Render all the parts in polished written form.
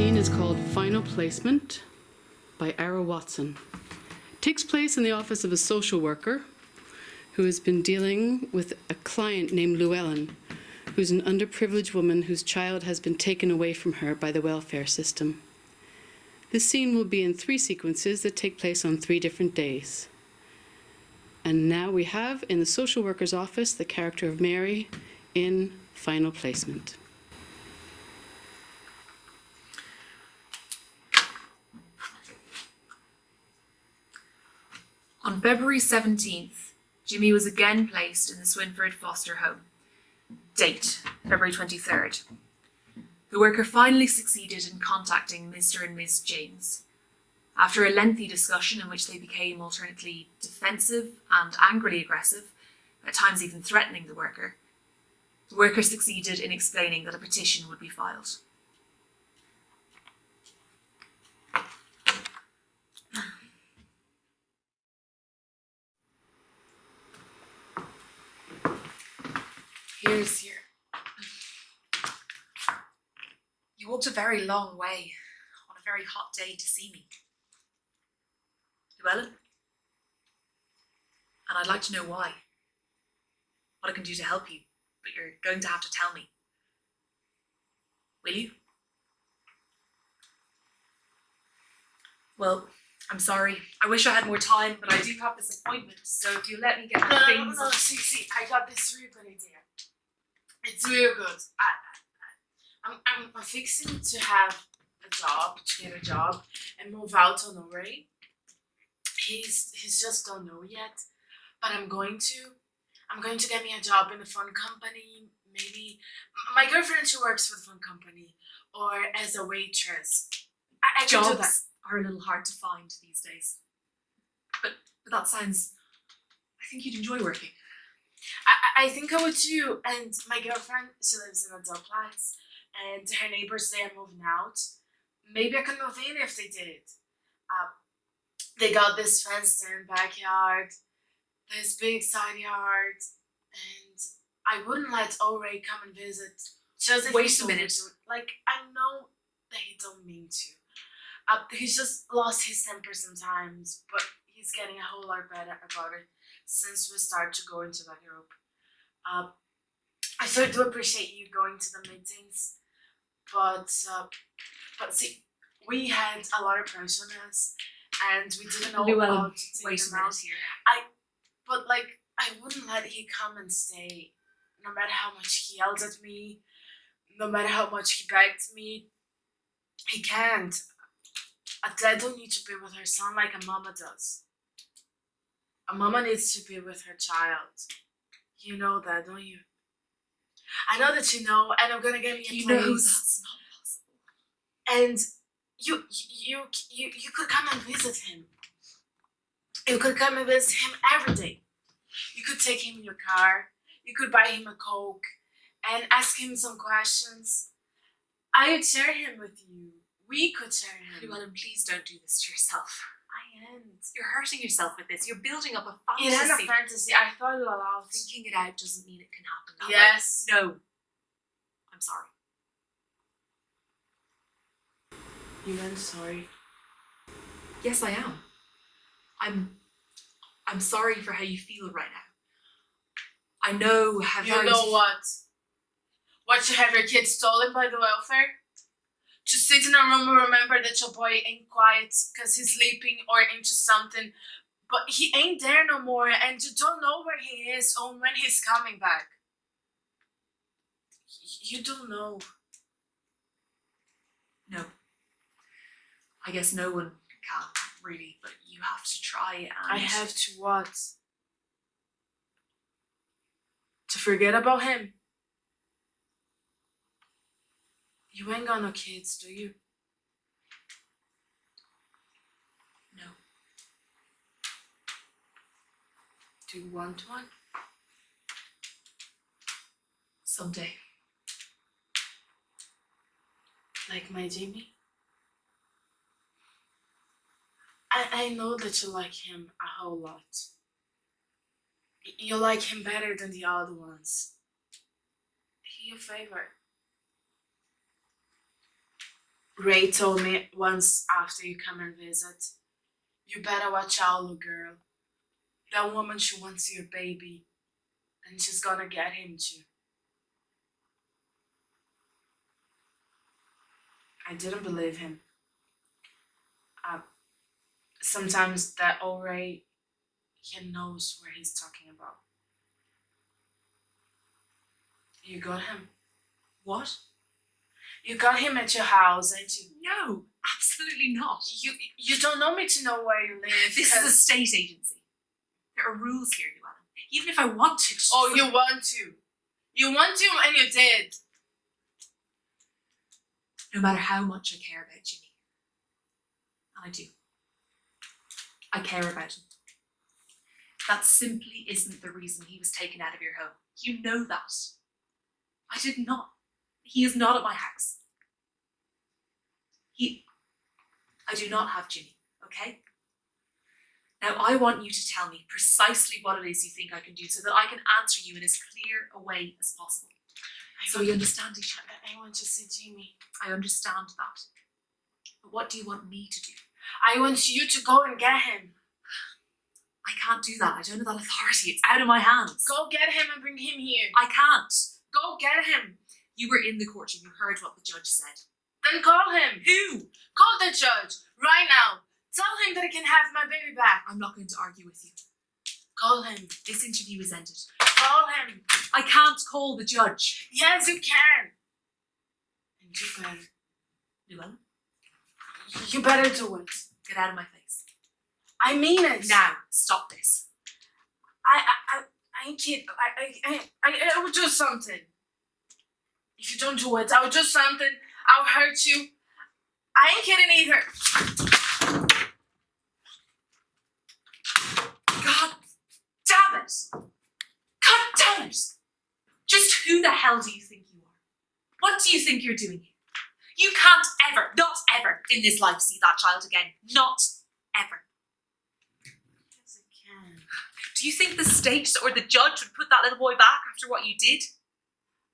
scene is called Final Placement by Ara Watson. It takes place in the office of a social worker who has been dealing with a client named Luellen, who's an underprivileged woman whose child has been taken away from her by the welfare system. This scene will be in 3 sequences that take place on 3 different days. And now we have in the social worker's office the character of Mary in Final Placement. On February 17th, Jimmy was again placed in the Swinford foster home. Date, February 23rd. The worker finally succeeded in contacting Mr. and Ms. James. After a lengthy discussion in which they became alternately defensive and angrily aggressive, at times even threatening the worker succeeded in explaining that a petition would be filed. Here's your... You walked a very long way on a very hot day to see me. Luellen? And I'd like to know why. What I can do to help you, but you're going to have to tell me. Will you? Well, I'm sorry. I wish I had more time, but I do have this appointment, so if you let me get my things... No, see, I got this really good idea. It's real good. I'm fixing to have to get a job and move out on Norway. He's just don't know yet, but I'm going to get me a job in a phone company. Maybe my girlfriend, she works for the phone company, or as a waitress. I can do that. Jobs are a little hard to find these days. But that sounds... I think you'd enjoy working. I think I would too. And my girlfriend, she lives in a duplex, and her neighbors, they are moving out. Maybe I can move in if they did. They got this fenced-in backyard, this big side yard, and I wouldn't let Ulrich come and visit. Just if Wait a minute. Like, I know that he don't mean to. He's just lost his temper sometimes, but he's getting a whole lot better about it since we started to go into that group. I so do appreciate you going to the meetings, but see, we had a lot of pressure on us, and we didn't know Luellen, how to take wait a them minute out. here. But like, I wouldn't let he come and stay, no matter how much he yelled at me, no matter how much he begged me. He can't. A dad don't need to be with her son like a mama does. A mama needs to be with her child. You know that, don't you? I know that you know, and I'm gonna get me a place. You know that's not possible. And you could come and visit him. You could come and visit him every day. You could take him in your car. You could buy him a Coke and ask him some questions. I would share him with you. We could share him. Luellen, please don't do this to yourself. I am. You're hurting yourself with this. You're building up a It fantasy. is a fantasy. I thought it aloud. Thinking it out doesn't mean it can happen that Yes. way. No. I'm sorry. You meant sorry. Yes, I am. I'm sorry for how you feel right now. I know how You very know what? What, you have your kid stolen by the welfare? Just sit in a room and remember that your boy ain't quiet because he's sleeping or into something. But he ain't there no more, and you don't know where he is or when he's coming back. You don't know. No. I guess no one can, really, but you have to try and... I have to what? To forget about him? You ain't got no kids, do you? No. Do you want one? Someday. Like my Jimmy? I know that you like him a whole lot. You like him better than the other ones. He your favorite. Ray told me once after you come and visit, you better watch out, little girl. That woman, she wants your baby, and she's gonna get him too. I didn't believe him. Sometimes that old Ray, he knows where he's talking about. You got him. What? You got him at your house, ain't you? No, absolutely not. You don't know me to know where you live. This is a state agency. There are rules here, Luellen. Even if I want to. Oh, you want to. You want to, and you did. No matter how much I care about Jimmy. And I do. I care about him. That simply isn't the reason he was taken out of your home. You know that. I did not. He is not at my house. I do not have Jimmy, okay? Now I want you to tell me precisely what it is you think I can do so that I can answer you in as clear a way as possible. So we understand each other. I want to see Jimmy. I understand that. But what do you want me to do? I want you to go and get him. I can't do that. I don't have that authority. It's out of my hands. Go get him and bring him here. I can't. Go get him. You were in the courtroom. You heard what the judge said. Then call him. Who? Call the judge right now. Tell him that I can have my baby back. I'm not going to argue with you. Call him. This interview is ended. Call him. I can't call the judge. Yes, you can. And you better. Luellen, You better do it. get out of my face. I mean it. Now, stop this. I ain't kidding. I will do something. If you don't do it, I'll do something. I'll hurt you. I ain't kidding either. God damn it! God damn it! Just who the hell do you think you are? What do you think you're doing here? You can't ever, not ever, in this life see that child again. Not ever. Yes, I can. Do you think the state or the judge would put that little boy back after what you did?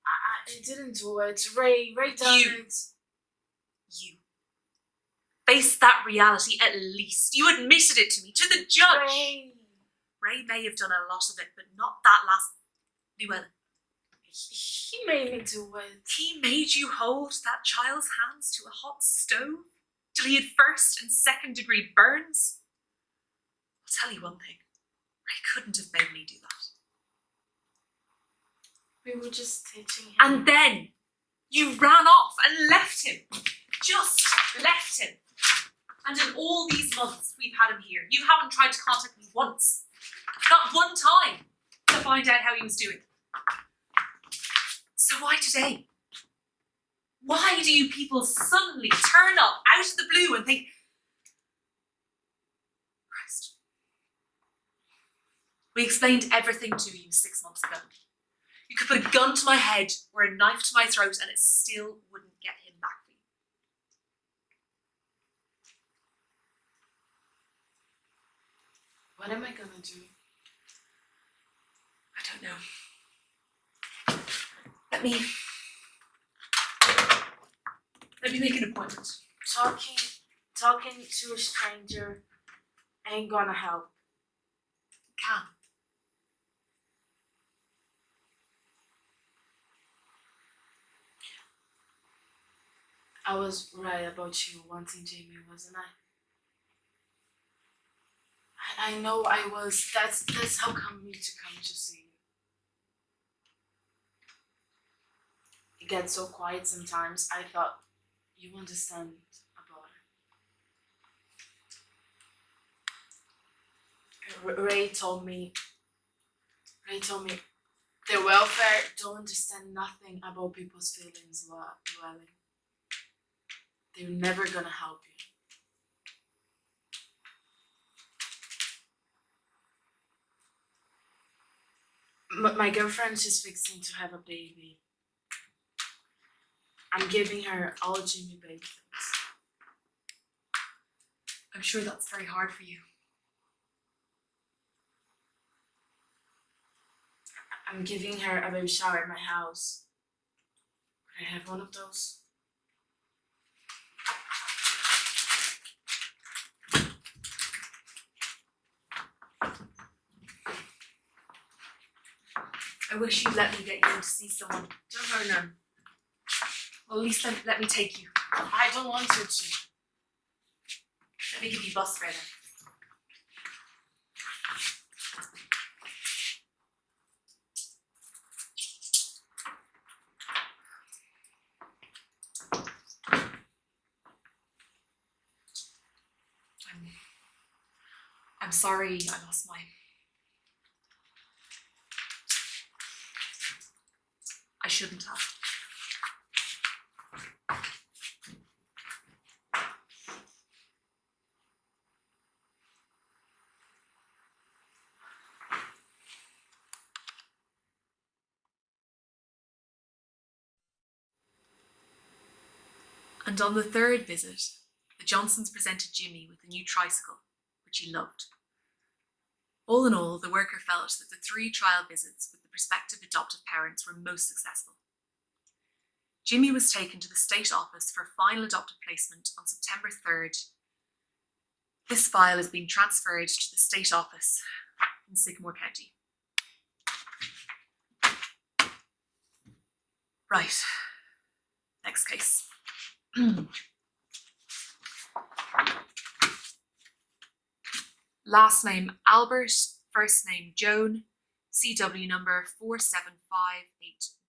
I didn't do it. Ray done You. it. You. Face that reality at least. You admitted it to me, to the judge. Ray may have done a lot of it, but not that last... Luellen. He made me do it. He made you hold that child's hands to a hot stove till he had first and second degree burns? I'll tell you one thing. Ray couldn't have made me do that. We were just teaching him. And then you ran off and left him. Just left him. And in all these months we've had him here, you haven't tried to contact me once. Not one time to find out how he was doing. So why today? Why do you people suddenly turn up out of the blue and think, Christ, we explained everything to you 6 months ago. You could put a gun to my head or a knife to my throat and it still wouldn't get him back for you. What am I gonna do? I don't know. Let me make an appointment. Talking to a stranger ain't gonna help. Can. I was right about you wanting Jamie, wasn't I? I know I was. That's how come me to come to see you. It gets so quiet sometimes. I thought you understand about it. Ray told me the welfare don't understand nothing about people's feelings, Luellen. They're never gonna help you. My girlfriend, she's fixing to have a baby. I'm giving her all Jimmy baby things. I'm sure that's very hard for you. I'm giving her a baby shower at my house. Could I have one of those? I wish you'd let me get you in to see someone. Don't worry, no. Well, at least then let me take you. I don't want you to. Let me give you bus fare then. I'm sorry I lost mine. I shouldn't have. And on the third visit, the Johnsons presented Jimmy with a new tricycle, which he loved. All in all, the worker felt that the 3 trial visits with the prospective adoptive parents were most successful. Jimmy was taken to the state office for final adoptive placement on September 3rd. This file is being transferred to the state office in Sycamore County. Right, next case. Last name Albert, first name Joan, CW number 47589.